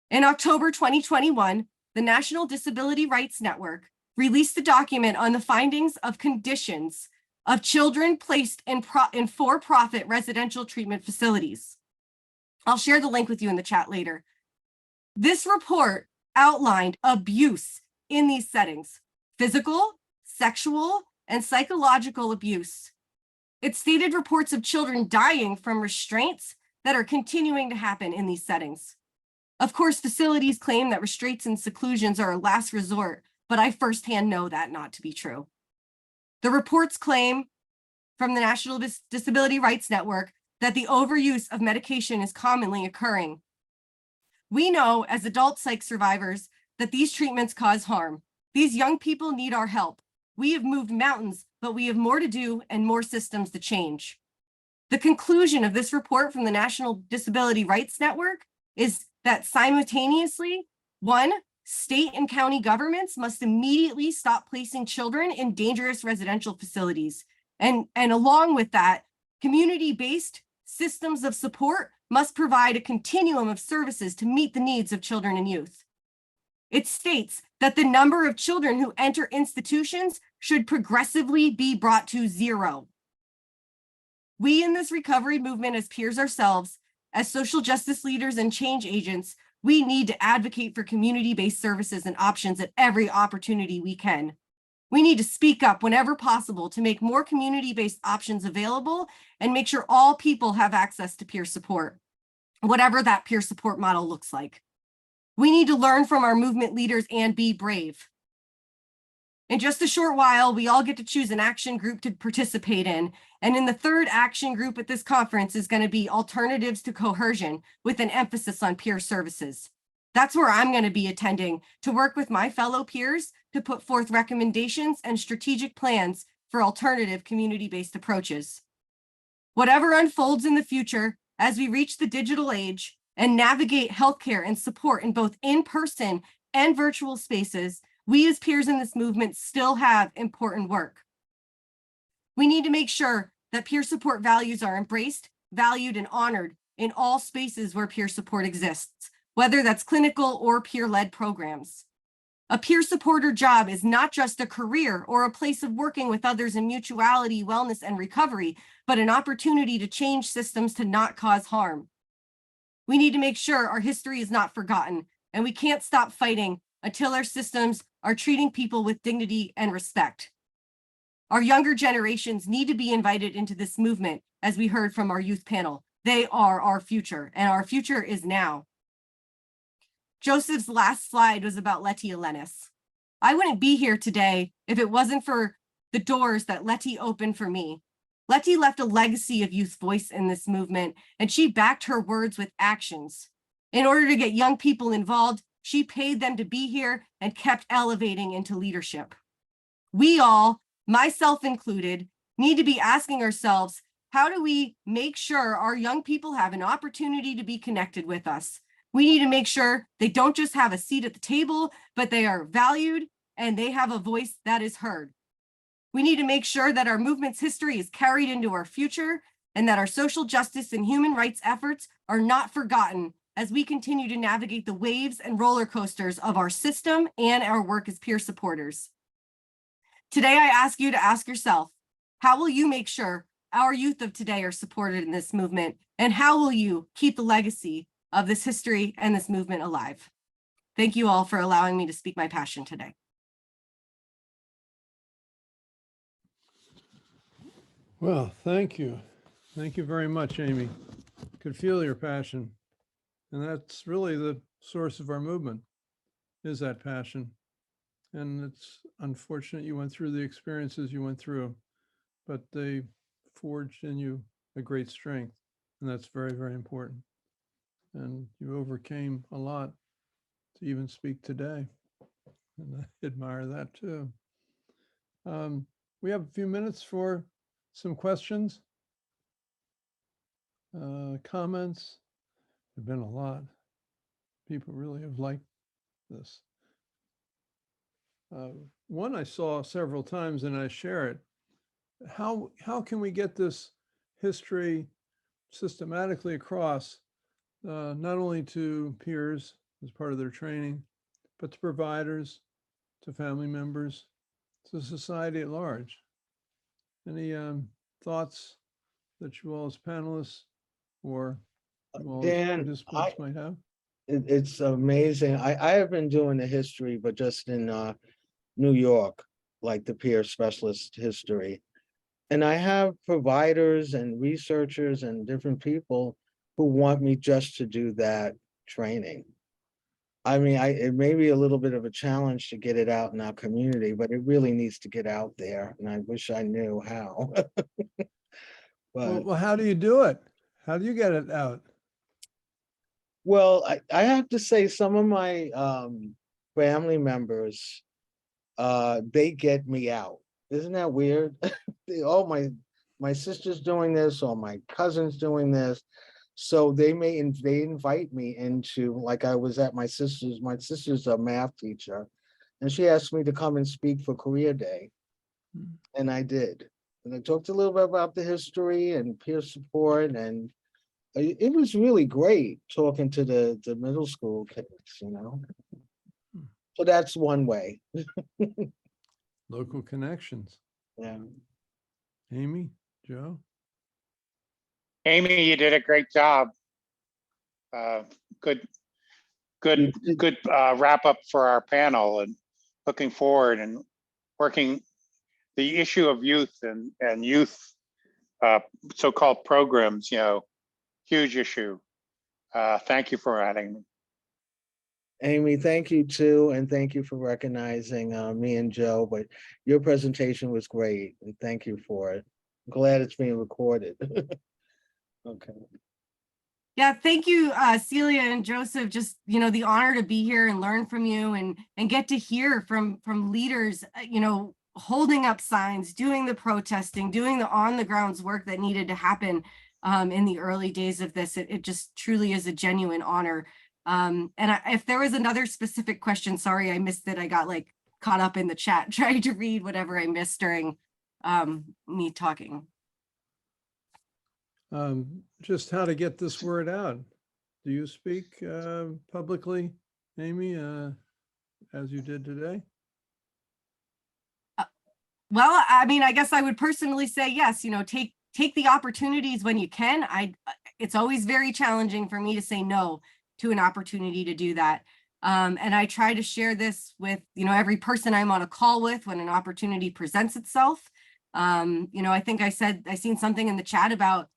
In October 2021, the National Disability Rights Network released a document on the findings of conditions of children placed in for-profit residential treatment facilities. I'll share the link with you in the chat later. This report outlined abuse in these settings: physical, sexual, and psychological abuse. It stated reports of children dying from restraints that are continuing to happen in these settings. Of course, facilities claim that restraints and seclusions are a last resort, but I firsthand know that not to be true. The reports claim from the National Disability Rights Network that the overuse of medication is commonly occurring. We know as adult psych survivors that these treatments cause harm. These young people need our help. We have moved mountains, but we have more to do and more systems to change. The conclusion of this report from the National Disability Rights Network is that simultaneously, one, state and county governments must immediately stop placing children in dangerous residential facilities. And along with that, community-based systems of support must provide a continuum of services to meet the needs of children and youth. It states that the number of children who enter institutions should progressively be brought to 0. We in this recovery movement, as peers ourselves, as social justice leaders and change agents, we need to advocate for community-based services and options at every opportunity we can. We need to speak up whenever possible to make more community-based options available and make sure all people have access to peer support, whatever that peer support model looks like. We need to learn from our movement leaders and be brave. In just a short while, we all get to choose an action group to participate in. And in the third action group at this conference is going to be alternatives to coercion with an emphasis on peer services. That's where I'm going to be attending to work with my fellow peers to put forth recommendations and strategic plans for alternative community-based approaches. Whatever unfolds in the future as we reach the digital age and navigate healthcare and support in both in-person and virtual spaces, we as peers in this movement still have important work. We need to make sure that peer support values are embraced, valued, and honored in all spaces where peer support exists, whether that's clinical or peer-led programs. A peer supporter job is not just a career or a place of working with others in mutuality, wellness, and recovery, but an opportunity to change systems to not cause harm. We need to make sure our history is not forgotten, and we can't stop fighting until our systems are treating people with dignity and respect. Our younger generations need to be invited into this movement, as we heard from our youth panel. They are our future, and our future is now. Joseph's last slide was about Letty Elenis. I wouldn't be here today if it wasn't for the doors that Letty opened for me. Letty left a legacy of youth voice in this movement, and she backed her words with actions. In order to get young people involved, she paid them to be here and kept elevating into leadership. We all, myself included, need to be asking ourselves, how do we make sure our young people have an opportunity to be connected with us? We need to make sure they don't just have a seat at the table, but they are valued and they have a voice that is heard. We need to make sure that our movement's history is carried into our future and that our social justice and human rights efforts are not forgotten as we continue to navigate the waves and roller coasters of our system and our work as peer supporters. Today, I ask you to ask yourself, how will you make sure our youth of today are supported in this movement? And how will you keep the legacy of this history and this movement alive? Thank you all for allowing me to speak my passion today. Well, thank you. Thank you very much, Amey. Could feel your passion. And that's really the source of our movement, is that passion. And it's unfortunate you went through the experiences you went through, but they forged in you a great strength. And that's very, very important. And you overcame a lot to even speak today. And I admire that too. We have a few minutes for some questions, comments. There've been a lot. People really have liked this. One I saw several times and I share it. How can we get this history systematically across, not only to peers as part of their training, but to providers, to family members, to society at large? Any thoughts that you all as panelists or you all as Dan, participants might have? It's amazing. I have been doing the history, but just in New York, like the peer specialist history. And I have providers and researchers and different people who want me just to do that training. I mean, it may be a little bit of a challenge to get it out in our community, but it really needs to get out there. And I wish I knew how. But Well, how do you do it? How do you get it out? well, I have to say some of my family members, they get me out. Isn't that weird? Oh, my sister's doing this or my cousin's doing this. So they invite me into, like I was at my sister's a math teacher, and she asked me to come and speak for Career Day. And I did. And I talked a little bit about the history and peer support, and it was really great talking to the middle school kids, So that's one way. Local connections. Yeah. Amy, Joe? Amy, you did a great job. Good wrap up for our panel, and looking forward and working the issue of youth and youth so-called programs, huge issue. Thank you for adding me. Amy, thank you too, and thank you for recognizing me and Joe, but your presentation was great, and thank you for it. I'm glad it's being recorded. Okay. Yeah, thank you, Celia and Joseph. Just, the honor to be here and learn from you and get to hear from leaders, holding up signs, doing the protesting, doing the on the grounds work that needed to happen in the early days of this. It just truly is a genuine honor. If there was another specific question, sorry, I missed it. I got caught up in the chat trying to read whatever I missed during me talking. Just how to get this word out. Do you speak publicly, Amy, as you did today? Well, I mean, I guess I would personally say yes, take the opportunities when you can. It's always very challenging for me to say no to an opportunity to do that. And I try to share this with, every person I'm on a call with when an opportunity presents itself. I think I seen something in the chat about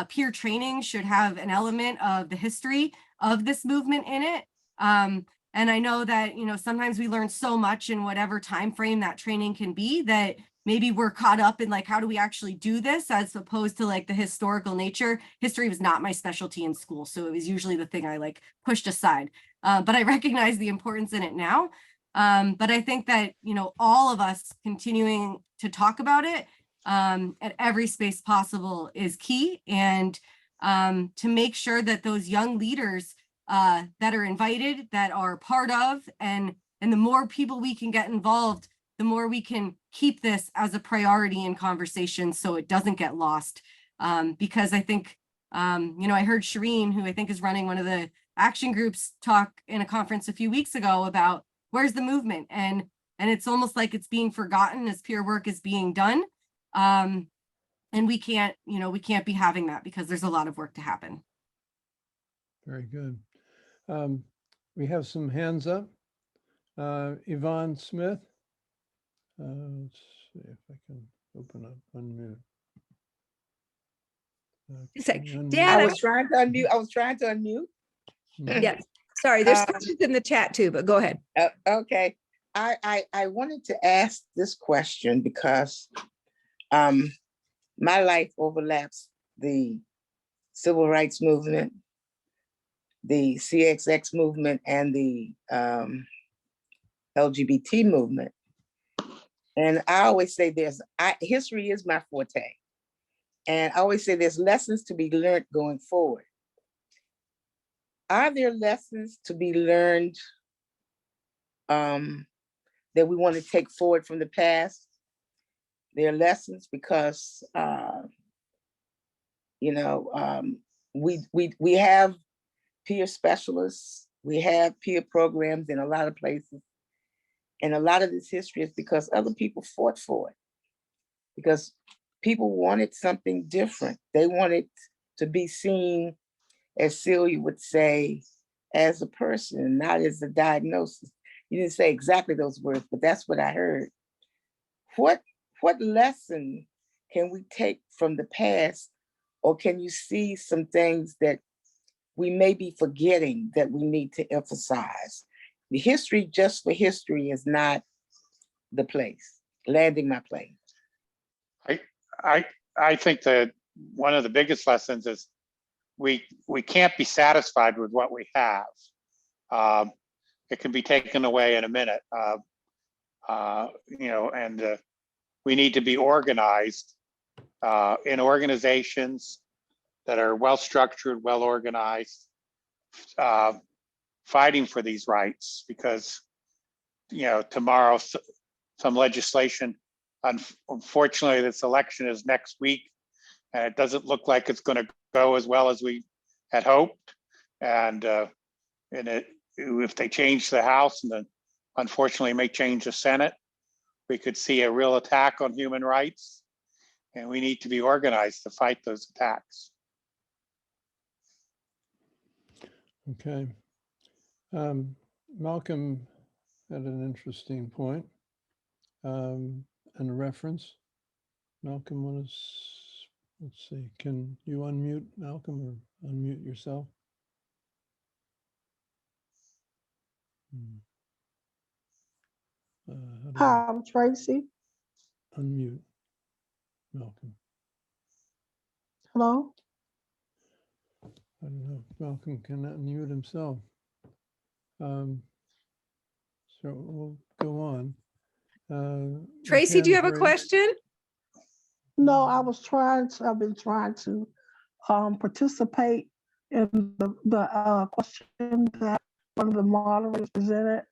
peer training should have an element of the history of this movement in it. And I know that, sometimes we learn so much in whatever time frame that training can be that maybe we're caught up in how do we actually do this as opposed to the historical nature. History was not my specialty in school, so it was usually the thing I pushed aside. But I recognize the importance in it now. But I think that, all of us continuing to talk about it at every space possible is key. And to make sure that those young leaders that are invited, that are part of, and the more people we can get involved, the more we can keep this as a priority in conversation so it doesn't get lost. Because I think, I heard Shireen, who I think is running one of the action groups, talk in a conference a few weeks ago about where's the movement, and it's almost like it's being forgotten as peer work is being done. And we can't be having that because there's a lot of work to happen. Very good. We have some hands up. Yvonne Smith. Let's see if I can open up, unmute. Say, Unmute. Dan, I was trying to unmute. Mhm. yes, sorry, there's Um, questions in the chat too, but go ahead. Okay, I wanted to ask this question because my life overlaps the civil rights movement, the CXX movement, and the LGBT movement. And I always say history is my forte. And I always say there's lessons to be learned going forward. Are there lessons to be learned that we want to take forward from the past? There are lessons because we have peer specialists, we have peer programs in a lot of places. And a lot of this history is because other people fought for it. Because people wanted something different. They wanted to be seen, as Celia would say, as a person, not as a diagnosis. You didn't say exactly those words, but that's what I heard. What lesson can we take from the past, or can you see some things that we may be forgetting that we need to emphasize? The history just for history is not the place. Landing my plane. I think that one of the biggest lessons is we can't be satisfied with what we have. It can be taken away in a minute. And we need to be organized in organizations that are well-structured, well-organized, fighting for these rights, because, tomorrow some legislation, unfortunately, this election is next week, and it doesn't look like it's going to go as well as we had hoped. And if they change the House and then unfortunately may change the Senate, we could see a real attack on human rights, and we need to be organized to fight those attacks. Okay. Malcolm had an interesting point and a reference. Malcolm, let's see, can you unmute Malcolm or unmute yourself? How do Hi, I'm Tracy. I unmute Malcolm? Hello? I don't know. Malcolm cannot unmute himself. So we'll go on. Tracy, do you have a Grace? question? No, I've been trying to participate in the question that one of the moderators presented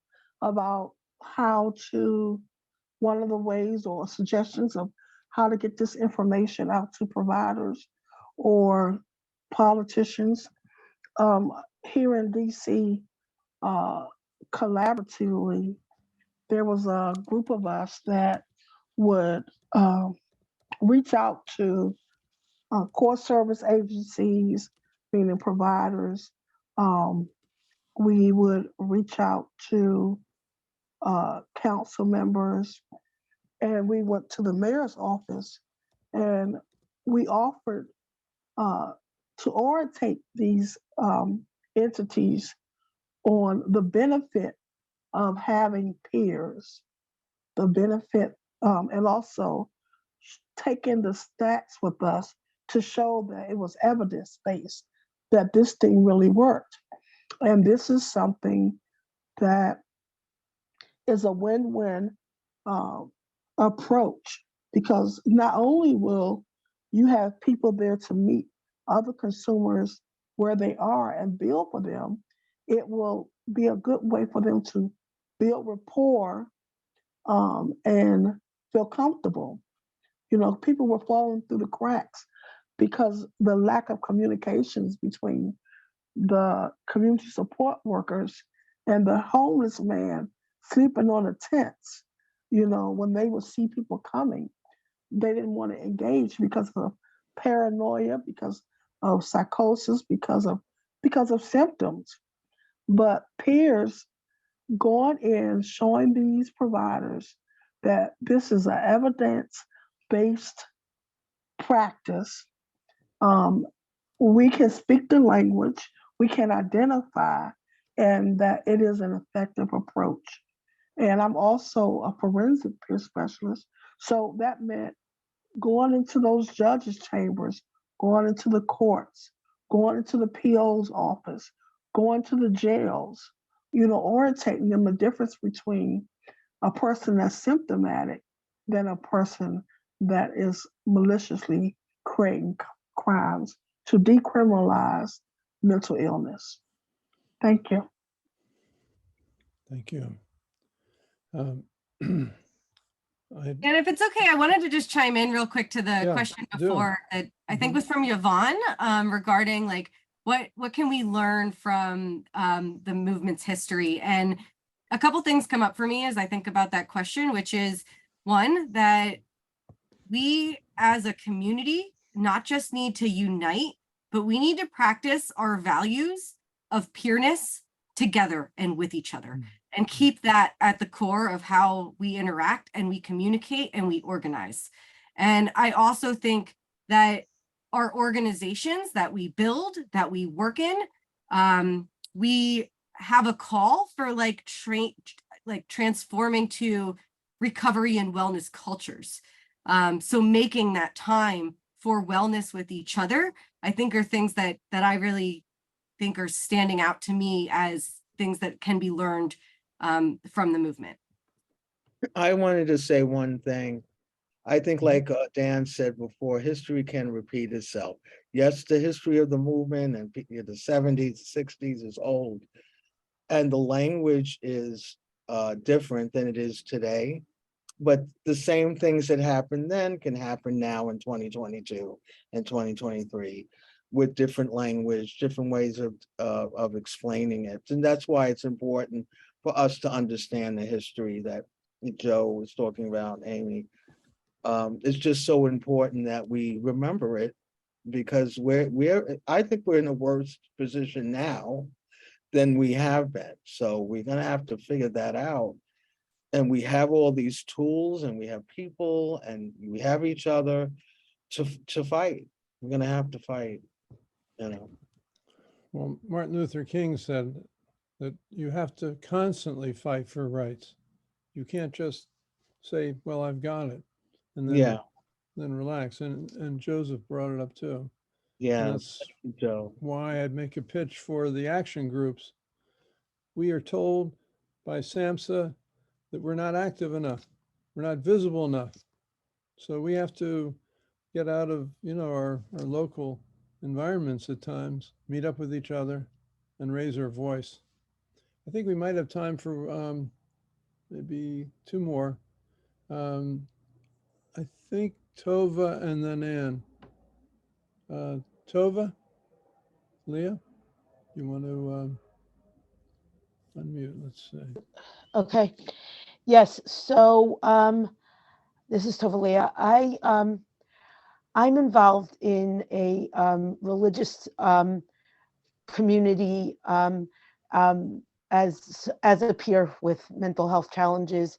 about one of the ways or suggestions of how to get this information out to providers or politicians. Here in DC, collaboratively, there was a group of us that would reach out to core service agencies, meaning providers. We would reach out to council members, and we went to the mayor's office, and we offered to orientate these entities on the benefit of having peers, the benefit, and also taking the stats with us to show that it was evidence-based, that this thing really worked. And this is something that is a win-win approach, because not only will you have people there to meet other consumers where they are and build for them, it will be a good way for them to build rapport and feel comfortable. People were falling through the cracks because the lack of communications between the community support workers and the homeless man sleeping on the tents. When they would see people coming, they didn't want to engage because of paranoia, because of psychosis, because of symptoms. But peers going in, showing these providers that this is an evidence-based practice. We can speak the language, we can identify, and that it is an effective approach. And I'm also a forensic peer specialist. So that meant going into those judges' chambers, going into the courts, going into the PO's office, going to the jails, orientating them the difference between a person that's symptomatic than a person that is maliciously creating crimes, to decriminalize mental illness. Thank you. Thank you. And if it's okay, I wanted to just chime in real quick to the question before that I think was from Yvonne regarding like what can we learn from the movement's history. And a couple things come up for me as I think about that question, which is one, that we as a community not just need to unite, but we need to practice our values of peerness together and with each other, and keep that at the core of how we interact and we communicate and we organize. And I also think that our organizations that we build, that we work in, we have a call for transforming to recovery and wellness cultures. So making that time for wellness with each other, I think are things that I really think are standing out to me as things that can be learned from the movement. I wanted to say one thing. I think like Dan said before, history can repeat itself. yes, the history of the movement and the 70s, 60s is old. And the language is different than it is today. But the same things that happened then can happen now in 2022 and 2023 with different language, different ways of explaining it. And that's why it's important for us to understand the history that Joe was talking about, Amey. It's just so important that we remember it because I think we're in a worse position now than we have been. So we're gonna have to figure that out. And we have all these tools and we have people and we have each other to fight. We're gonna have to fight, you know. Well, Martin Luther King said that you have to constantly fight for rights. You can't just say, well, I've got it, and Yeah, then relax. And Joseph brought it up too. And yeah, that's Joe. why I'd make a pitch for the action groups. We are told by SAMHSA that we're not active enough. We're not visible enough. So we have to get out of, our local environments at times, meet up with each other and raise our voice. I think we might have time for maybe two more. I think Tova and then Ann. Tova, Leah, you want to unmute? Let's see. Okay. Yes. So this is Tovalia. I'm involved in a religious community as a peer with mental health challenges,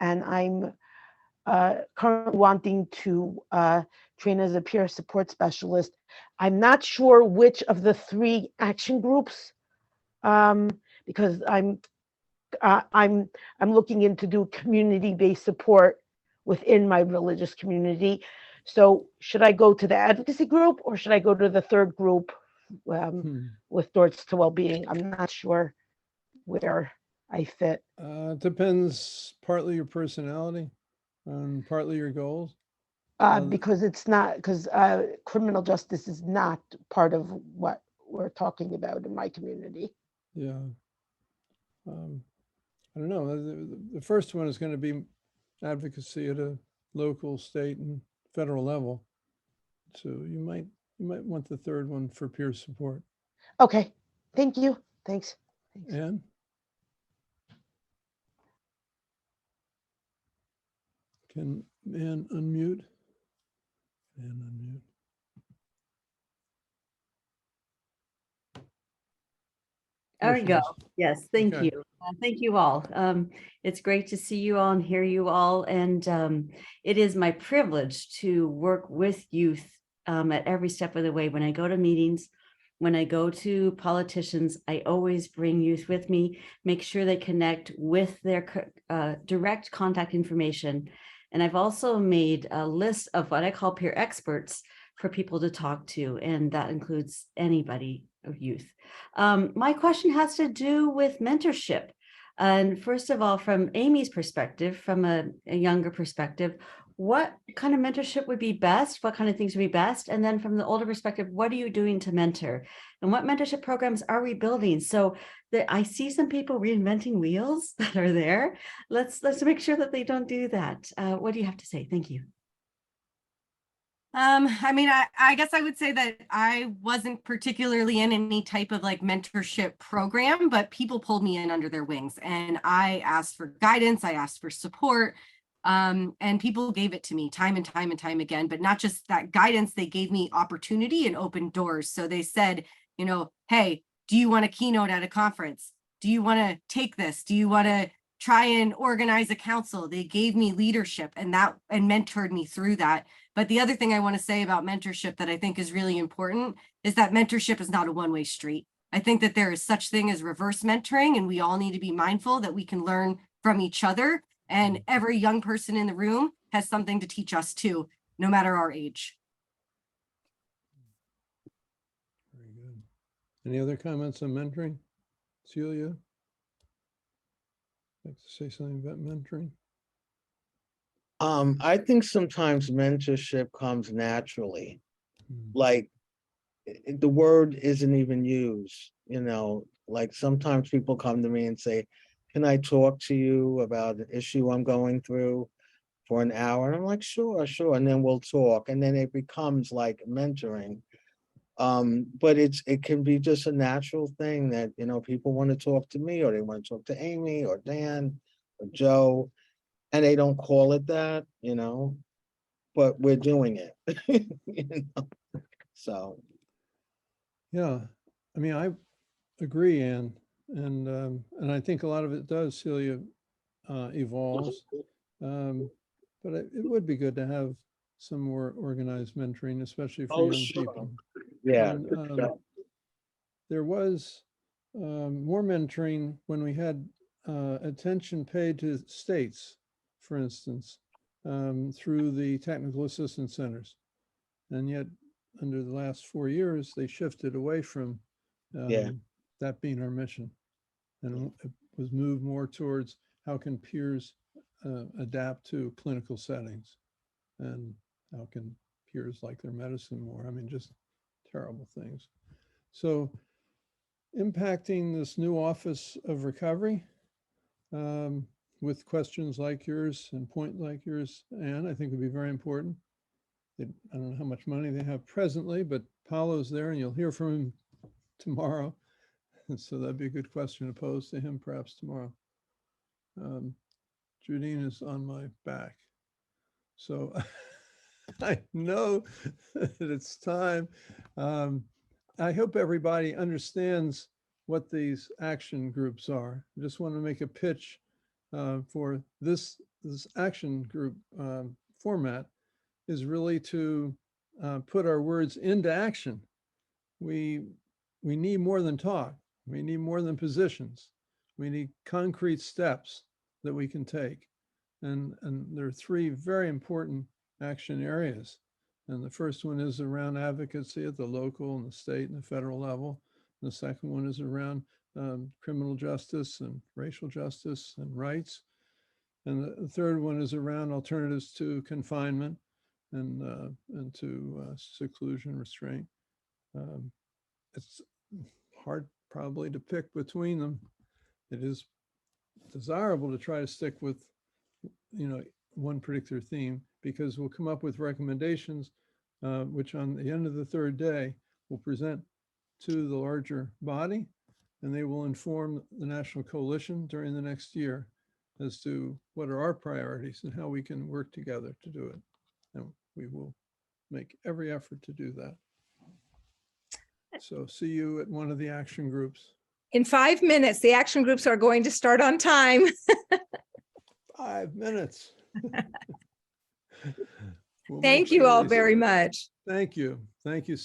and I'm currently wanting to train as a peer support specialist. I'm not sure which of the three action groups because I'm looking into do community-based support within my religious community. So should I go to the advocacy group or should I go to the third group with Doors to Wellbeing? I'm not sure where I fit. Depends partly your personality and partly your goals. Because criminal justice is not part of what we're talking about in my community. Yeah. I don't know. The first one is going to be advocacy at a local, state, and federal level. So you might want the third one for peer support. Okay. Thank you. Thanks. Ann? Can Ann unmute? Ann unmute. There we she go. is. Yes, thank Okay. you. Thank you all. It's great to see you all and hear you all. And it is my privilege to work with youth at every step of the way. When I go to meetings, when I go to politicians, I always bring youth with me, make sure they connect with their direct contact information. And I've also made a list of what I call peer experts for people to talk to, and that includes anybody of youth. My question has to do with mentorship. And first of all, from Amy's perspective, from a younger perspective, what kind of mentorship would be best? What kind of things would be best? And then from the older perspective, what are you doing to mentor? And what mentorship programs are we building? So I see some people reinventing wheels that are there. Let's make sure that they don't do that. What do you have to say? Thank you. I mean, I guess I would say that I wasn't particularly in any type of like mentorship program, but people pulled me in under their wings and I asked for guidance. I asked for support. And people gave it to me time and time and time again, but not just that guidance, they gave me opportunity and open doors. So they said, hey, do you want a keynote at a conference? Do you want to take this? Do you want to try and organize a council? They gave me leadership and mentored me through that. But the other thing I want to say about mentorship that I think is really important is that mentorship is not a one-way street. I think that there is such thing as reverse mentoring, and we all need to be mindful that we can learn from each other. And every young person in the room has something to teach us too, no matter our age. Very good. Any other comments on mentoring? Celia? Like to say something about mentoring? I think sometimes mentorship comes naturally. Like the word isn't even used, like sometimes people come to me and say, can I talk to you about an issue I'm going through for an hour? And I'm like, sure, sure. And then we'll talk. And then it becomes like mentoring. But it can be just a natural thing that, people want to talk to me, or they want to talk to Amey or Dan or Joe, and they don't call it that, but we're doing it. So. Yeah, I mean, I agree, Ann, and I think a lot of it does, Celia, evolves. But it would be good to have some more organized mentoring, especially for Oh, young sure. people. Yeah. And, there was more mentoring when we had attention paid to states, for instance, through the technical assistance centers. And yet, under the last 4 years, they shifted away from Yeah. that being our mission. And it was moved more towards how can peers adapt to clinical settings, and how can peers like their medicine more. I mean, just terrible things. So impacting this new Office of Recovery with questions like yours and point like yours, Anne, I think would be very important. I don't know how much money they have presently, but Paolo's there and you'll hear from him tomorrow. And so that'd be a good question to pose to him perhaps tomorrow. Judine is on my back. So I know that it's time. I hope everybody understands what these action groups are. I just want to make a pitch for this action group format is really to put our words into action. We need more than talk. We need more than positions. We need concrete steps that we can take. And there are 3 very important action areas. And the first one is around advocacy at the local and the state and the federal level. And the second one is around criminal justice and racial justice and rights. And the third one is around alternatives to confinement and to seclusion, restraint. It's hard probably to pick between them. It is desirable to try to stick with, one particular theme, because we'll come up with recommendations, which on the end of the 3rd day will present to the larger body, and they will inform the National Coalition during the next year as to what are our priorities and how we can work together to do it. And we will make every effort to do that. So see you at one of the action groups. In 5 minutes, the action groups are going to start on time. 5 minutes. Thank you all very much. Thank you. Thank you.